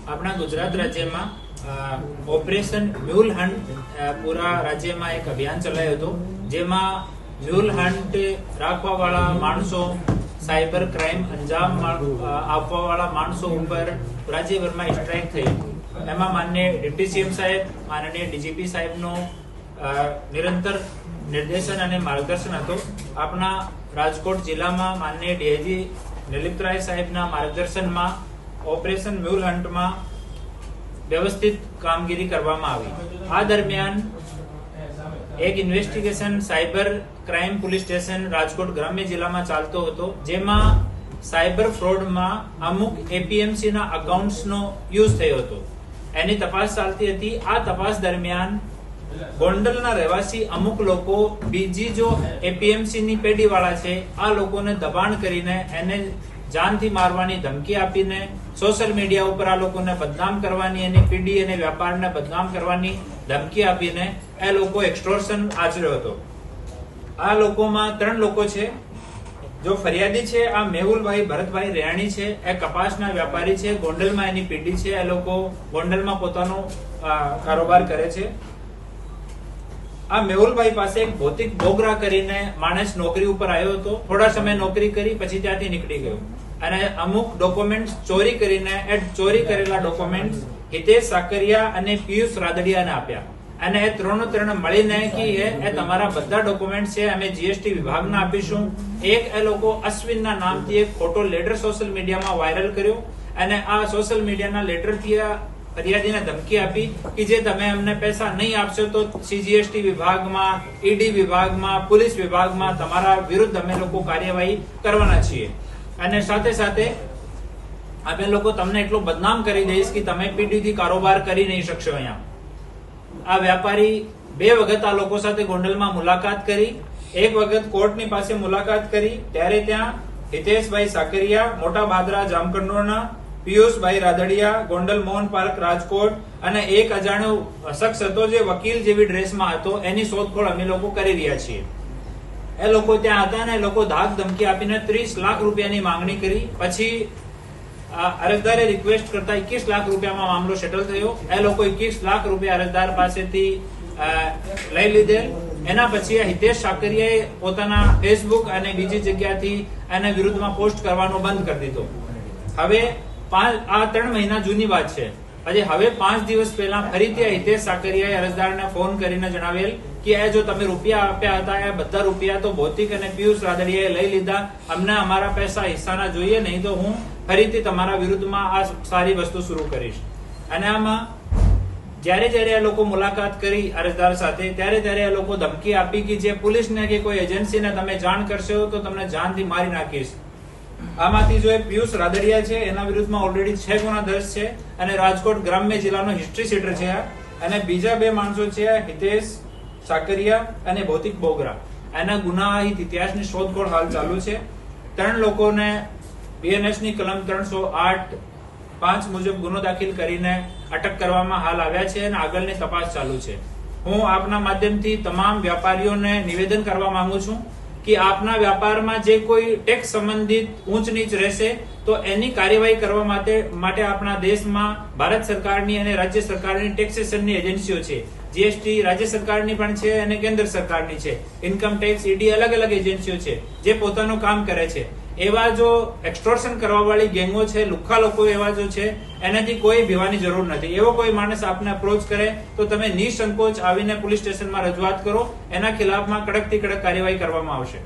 આપણા ગુજરાત રાજ્યમાં operation mule hunt પૂરા રાજ્યમાં એક અભિયાન ચલાવ્યું હતું, જેમાં મ્યુલ હન્ટ રાખવાવાળા માણસો, સાયબર ક્રાઇમ અંજામ આપવાવાળા માણસો ઉપર રાજ્યભરમાં સ્ટ્રાઇક થઈ હતી. એમાં માનનીય ડિપ્ટી સીએમ સાહેબ, માનનીય ડીજીપી સાહેબનો નિરંતર નિર્દેશન અને માર્ગદર્શન હતું. આપણા રાજકોટ જિલ્લામાં માનનીય ડીઆઈજી નિલિપ્તરાય સાહેબના માર્ગદર્શનમાં ઓપરેશન મ્યુલ હન્ટમાં વ્યવસ્થિત કામગીરી કરવામાં આવી. આ દરમિયાન એક investigation cyber crime police station Rajkot ગ્રામ્ય જિલ્લામાં ચાલતો હતો, જેમાં સાયબર ફ્રોડમાં અમુક એપીએમસી ના અકાઉન્ટ્સનો યુઝ થયો હતો. એની તપાસ ચાલતી હતી. આ તપાસ દરમિયાન ગોંડલના રહેવાસી અમુક લોકો બીજી જો એપીએમસી ની પેઢી વાળા છે, આ લોકોને દબાણ કરીને એને જાનથી મારવાની ધમકી આપીને સોશિયલ મીડિયા ઉપર આ લોકોને બદનામ કરવાની, એની પીઢી અને વ્યાપારને બદનામ કરવાની ધમકી આપીને એ લોકો એક્સટોર્શન આચર્યો હતો. આ લોકોમાં 3 લોકો છે. જો ફરિયાદી છે આ મેહુલભાઈ ભરતભાઈ રેયાણી છે, એ કપાસના વેપારી છે, ગોંડલમાં એની પેઢી છે. એ લોકો ગોંડલમાં પોતાનો કારોબાર કરે છે. આ મેહુલભાઈ પાસે એક ભૌતિક બોગરા કરીને માણસ નોકરી ઉપર આવ્યો હતો. થોડા સમય નોકરી કરી પછી ત્યાંથી નીકળી ગયો અને અમુક ડોક્યુમેન્ટ્સ ચોરી કરીને એ ચોરી કરેલા ડોક્યુમેન્ટ્સ હિતેશ સાકરિયા અને પિયુષ રાદડિયાને આપ્યા. અને એ ત્રણ મળીને કે એ તમારા બધા ડોક્યુમેન્ટ છે, અમે જીએસટી વિભાગને આપીશું. એક એ લોકો અશ્વિનના નામથી એક ફોટો લેટર સોશિયલ મીડિયામાં વાયરલ કર્યો અને આ સોશિયલ મીડિયાના લેટરથી ફરિયાદીને ધમકી આપી કે જે તમે અમને પૈસા નહીં આપશો તો સીજીએસટી વિભાગમાં, ઈડી વિભાગમાં, પોલીસ વિભાગમાં તમારા વિરુદ્ધ અમે લોકો કાર્યવાહી કરવાના છીએ. અને સાથે સાથે અમે લોકો તમને એટલો બદનામ કરી દઈશ કે તમે પીડીથી કારોબાર કરી નહીં શકશો. અહીંયા આ વેપારી 2 વખત આ લોકો સાથે ગોંડલમાં મુલાકાત કરી. એક વખત કોર્ટની પાસે મુલાકાત કરી ત્યારે ત્યાં હિતેશભાઈ સાકરિયા મોટા બાદરા જામકંડોરના, પિયુષભાઈ રાદડિયા ગોંડલ મોહન પાર્ક રાજકોટ અને એક અજાણ્યો શખ્સ હતો જે વકીલ જેવી ડ્રેસમાં હતો, એની શોધખોળ અમે લોકો કરી રહ્યા છીએ. એ લોકો ત્યાં હતા અને એ લોકો ધાક ધમકી આપીને 30 લાખ રૂપિયાની માંગણી કરી. પછી અરજદારે રિક્વેસ્ટ કરતા 21 લાખ રૂપિયામાં મામલો સેટલ થયો. એ લોકો 21 લાખ રૂપિયા અરજદાર પાસેથી લઈ લીધેલ. એના પછી હિતેશ સાકરિયાએ પોતાના ફેસબુક અને બીજી જગ્યાથી એના વિરુદ્ધમાં પોસ્ટ કરવાનો બંધ કરી દીધો. હવે આ 3 મહિના જૂની વાત છે. હવે 5 દિવસ પહેલા ફરીથી હિતેશ સાકરિયાએ અરજદારને ફોન કરીને જણાવેલ કે જો તમે રૂપિયા આપ્યા હતા એ બધા રૂપિયા તો ભૌતિક અને પિયુષ રાદડિયાએ લઈ લીધા, અમને અમારા પૈસા હિસ્સાના જોઈએ, નહીં તો હું ફરીથી તમારા વિરુદ્ધમાં આ સારી વસ્તુ શરૂ કરીશ. અને આમાં જ્યારે આ લોકો મુલાકાત કરી અરજદાર સાથે ત્યારે આ લોકો ધમકી આપી કે જે પોલીસને કે કોઈ એજન્સીને તમે જાણ કરશો તો તમને જાનથી મારી નાખીશ. આમાંથી જો પિયુષ રાદડિયા છે એના વિરુદ્ધમાં ઓલરેડી 6 ગુના દર્જ છે અને રાજકોટ ગ્રામ્ય જિલ્લાનો હિસ્ટ્રી શીટર છે. અને બીજા 2 માણસો છે હિતેશ સાકરિયા અને ભૌતિક બોગરા, એના ગુનાહિત ઇતિહાસની શોધખોળ હાલ ચાલુ છે. 3 લોકોને બીએનએસ ની કલમ 308(5) મુજબ ગુનો દાખલ કરીને અટક કરવામાં હાલ આવ્યા છે અને આગળની તપાસ ચાલુ છે. હું આપના માધ્યમથી તમામ વેપારીઓને નિવેદન કરવા માંગુ છું કે આપના વ્યાપારમાં જે કોઈ ટેક્સ સંબંધિત ઊંચ નીચ રહેશે તો એની કાર્યવાહી કરવા માટે આપણા દેશમાં ભારત સરકારની અને રાજ્ય સરકારની ટેક્સેશનની એજન્સીઓ છે. જીએસટી રાજ્ય સરકારની પણ છે અને કેન્દ્ર સરકારની છે. ઇન્કમ ટેક્સ, ઈડી અલગ અલગ એજન્સીઓ છે જે પોતાનું કામ કરે છે. એવા જો એક્સટોર્શન કરવા વાળી ગેંગો છે, લુખ્ખા લોકો એવા જો છે, એનાથી કોઈ ભીવાની જરૂર નથી. એવો કોઈ માણસ આપને અપ્રોચ કરે તો તમે નિસંકોચ આવીને પોલીસ સ્ટેશનમાં રજૂઆત કરો. એના ખિલાફમાં કડકથી કડક કાર્યવાહી કરવામાં આવશે.